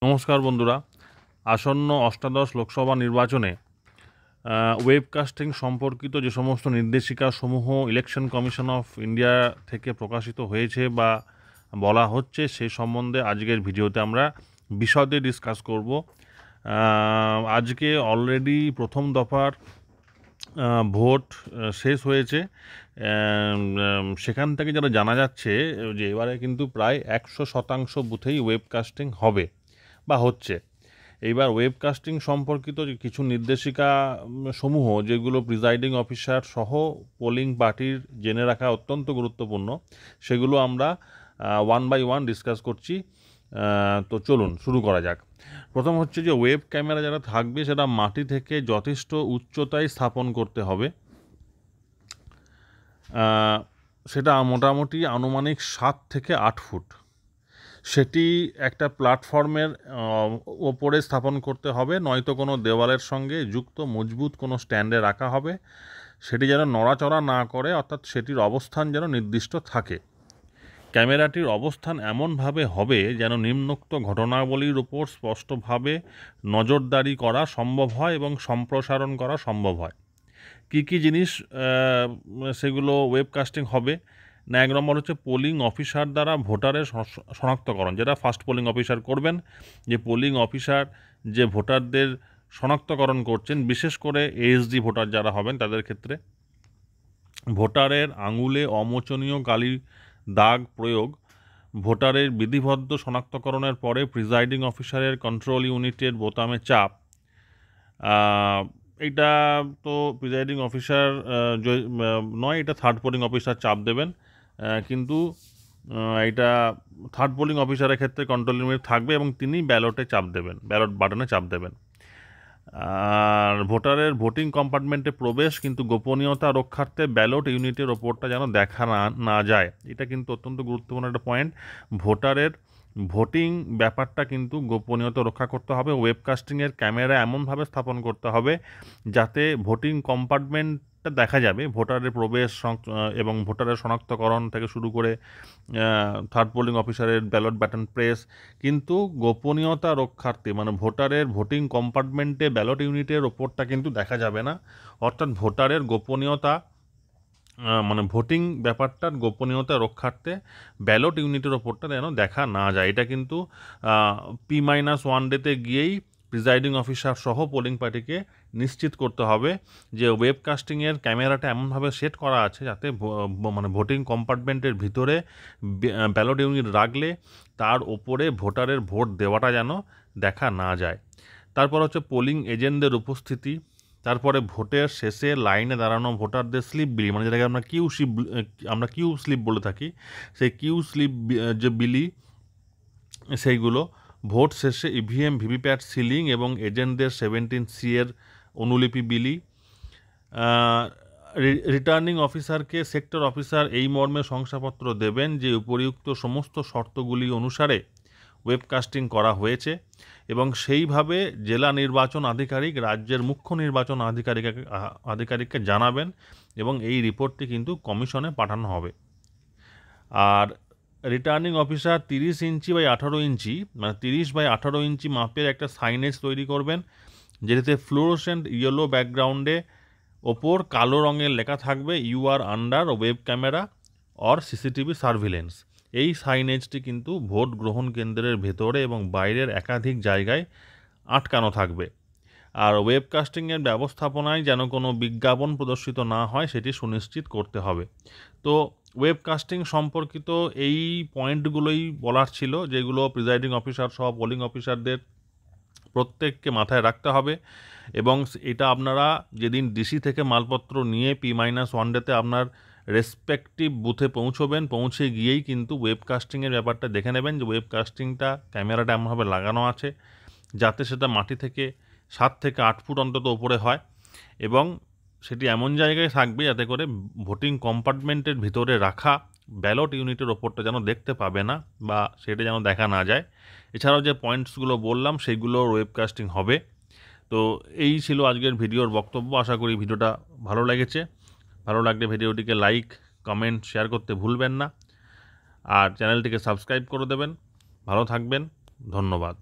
নমস্কার বন্ধুরা, আসন্ন অষ্টাদশ লোকসভা নির্বাচনে ওয়েবকাস্টিং সম্পর্কিত যে সমস্ত নির্দেশিকাসমূহ ইলেকশন কমিশন অফ ইন্ডিয়া থেকে প্রকাশিত হয়েছে বা বলা হচ্ছে সেই সম্বন্ধে আজকের ভিডিওতে আমরা বিশদে ডিসকাস করব। আজকে অলরেডি প্রথম দফার ভোট শেষ হয়েছে। সেখান থেকে যেটা জানা যাচ্ছে যে এবারে কিন্তু প্রায় 100% বুথেই ওয়েবকাস্টিং হবে বা হচ্ছে। এইবার ওয়েবকাস্টিং সম্পর্কিত যে কিছু নির্দেশিকা সমূহ যেগুলো প্রিজাইডিং অফিসার সহ পোলিং পার্টির জেনে রাখা অত্যন্ত গুরুত্বপূর্ণ, সেগুলো আমরা ওয়ান বাই ওয়ান ডিসকাস করছি। তো চলুন শুরু করা যাক। প্রথম হচ্ছে যে ওয়েব ক্যামেরা যারা থাকবে সেটা মাটি থেকে যথেষ্ট উচ্চতায় স্থাপন করতে হবে। সেটা মোটামুটি আনুমানিক 7 থেকে 8 ফুট। সেটি একটা প্ল্যাটফর্মের ওপরে স্থাপন করতে হবে, নয়তো কোনো দেওয়ালের সঙ্গে যুক্ত মজবুত কোনো স্ট্যান্ডে রাখা হবে। সেটি যেন নড়াচড়া না করে, অর্থাৎ সেটির অবস্থান যেন নির্দিষ্ট থাকে। ক্যামেরাটির অবস্থান এমনভাবে হবে যেন নিম্নোক্ত ঘটনাবলীর উপর স্পষ্টভাবে নজরদারি করা সম্ভব হয় এবং সম্প্রসারণ করা সম্ভব হয়। কী কী জিনিস সেগুলো ওয়েবকাস্টিং হবে না? 1 নম্বর হচ্ছে পোলিং অফিসার দ্বারা ভোটারের শনাক্তকরণ, যেটা ফার্স্ট পোলিং অফিসার করবেন। যে পোলিং অফিসার যে ভোটারদের শনাক্তকরণ করছেন, বিশেষ করে এএসডি ভোটার যারা হবেন তাদের ক্ষেত্রে ভোটারের আঙুলে অমোচনীয় কালি দাগ প্রয়োগ, ভোটারের বিধিবদ্ধ শনাক্তকরণের পরে প্রিজাইডিং অফিসারের কন্ট্রোল ইউনিটের বোতামে চাপ। এটা তো প্রিজাইডিং অফিসার নয়, এটা থার্ড পোলিং অফিসার চাপ দেবেন, কিন্তু এটা থার্ড পোলিং অফিসারের ক্ষেত্রে কন্ট্রোল ইউনিট থাকবে এবং তিনি ব্যালটে চাপ দেবেন, ব্যালট বাটনে চাপ দেবেন। আর ভোটারের ভোটিং কম্পার্টমেন্টে প্রবেশ কিন্তু গোপনীয়তা রক্ষার্থে ব্যালট ইউনিটের ওপরটা যেন দেখা না যায়। এটা কিন্তু অত্যন্ত গুরুত্বপূর্ণ একটা পয়েন্ট। ভোটারের ভোটিং ব্যাপারটা কিন্তু গোপনীয়তা রক্ষা করতে হবে। ওয়েবকাস্টিংয়ের ক্যামেরা এমনভাবে স্থাপন করতে হবে যাতে ভোটিং কম্পার্টমেন্টটা দেখা যাবে, ভোটারের প্রবেশ এবং ভোটারের শনাক্তকরণ থেকে শুরু করে থার্ড পোলিং অফিসারের ব্যালট বাটন প্রেস, কিন্তু গোপনীয়তা রক্ষার্থে মানে ভোটারের ভোটিং কম্পার্টমেন্টে ব্যালট ইউনিটের ওপরটা কিন্তু দেখা যাবে না। অর্থাৎ ভোটারের গোপনীয়তা মানে ভোটিং ব্যাপারটার গোপনীয়তা রক্ষার্থে ব্যালট ইউনিটের ওপরটা যেন দেখা না যায়। এটা কিন্তু P-1 ডেতে গিয়েই প্রিজাইডিং অফিসার সহ পোলিং পার্টিকে নিশ্চিত করতে হবে যে ওয়েবকাস্টিংয়ের ক্যামেরাটা এমনভাবে সেট করা আছে যাতে মানে ভোটিং কম্পার্টমেন্টের ভিতরে ব্যালট ইউনিট রাখলে তার ওপরে ভোটারের ভোট দেওয়াটা যেন দেখা না যায়। তারপর হচ্ছে পোলিং এজেন্টদের উপস্থিতি। তারপরে ভোটের শেষে লাইনে দাঁড়ানো ভোটারদের স্লিপ বিলি, মানে যেটাকে আমরা কিউ স্লিপ বলে থাকি, সেই কিউ স্লিপ যে বিলি সেইগুলো। ভোট শেষে ইভিএম ভিভিপ্যাট সিলিং এবং এজেন্টদের 17C এর অনুলিপি বিলি। রিটার্নিং অফিসারকে সেক্টর অফিসার এই মর্মে শংসাপত্র দেবেন যে উপরিউক্ত সমস্ত শর্তগুলি অনুসারে ওয়েবকাস্টিং করা হয়েছে এবং সেইভাবে জেলা নির্বাচন আধিকারিক রাজ্যের মুখ্য নির্বাচন আধিকারিককে জানাবেন এবং এই রিপোর্টটি কিন্তু কমিশনে পাঠানো হবে। আর রিটার্নিং অফিসার 30 ইঞ্চি বাই 18 ইঞ্চি মানে 30 বাই 18 ইঞ্চি মাপের একটা সাইনেজ তৈরি করবেন, যেটিতে ফ্লুরোসেন্ট ইয়েলো ব্যাকগ্রাউন্ডে ওপর কালো রঙের লেখা থাকবে you are under web camera or CCTV surveillance. এই সাইনেজটি কিন্তু ভোট গ্রহণ কেন্দ্রের ভেতরে এবং বাইরের একাধিক জায়গায় আটকানো থাকবে। আর ওয়েবকাস্টিংয়ের ব্যবস্থাপনায় যেন কোনো বিজ্ঞাপন প্রদর্শিত না হয় সেটি সুনিশ্চিত করতে হবে। তো ওয়েবকাস্টিং সম্পর্কিত এই পয়েন্টগুলোই বলার ছিল, যেগুলো প্রিজাইডিং অফিসার সহ পোলিং অফিসারদের প্রত্যেককে মাথায় রাখতে হবে। এবং এটা আপনারা যেদিন ডিসি থেকে মালপত্র নিয়ে P-1 ডেতে আপনার রেসপেক্টিভ বুথে পৌঁছবেন, পৌঁছে গিয়েই কিন্তু ওয়েবকাস্টিংয়ের ব্যাপারটা দেখে নেবেন যে ওয়েবকাস্টিংটা ক্যামেরাটা এমনভাবে লাগানো আছে যাতে সেটা মাটি থেকে 7 থেকে 8 ফুট অন্তত ওপরে হয় এবং সেটি এমন জায়গায় থাকবে যাতে করে ভোটিং কম্পার্টমেন্টের ভিতরে রাখা ব্যালট ইউনিটের ওপরটা যেন দেখতে পাবে না বা সেটা যেন দেখা না যায়। এছাড়াও যে পয়েন্টসগুলো বললাম সেইগুলোর ওয়েবকাস্টিং হবে। তো এই ছিল আজকের ভিডিওর বক্তব্য। আশা করি ভিডিওটা ভালো লেগেছে। ভালো লাগলে ভিডিওটিকে লাইক, কমেন্ট, শেয়ার করতে ভুলবেন না আর চ্যানেলটিকে সাবস্ক্রাইব করে দেবেন। ভালো থাকবেন, ধন্যবাদ।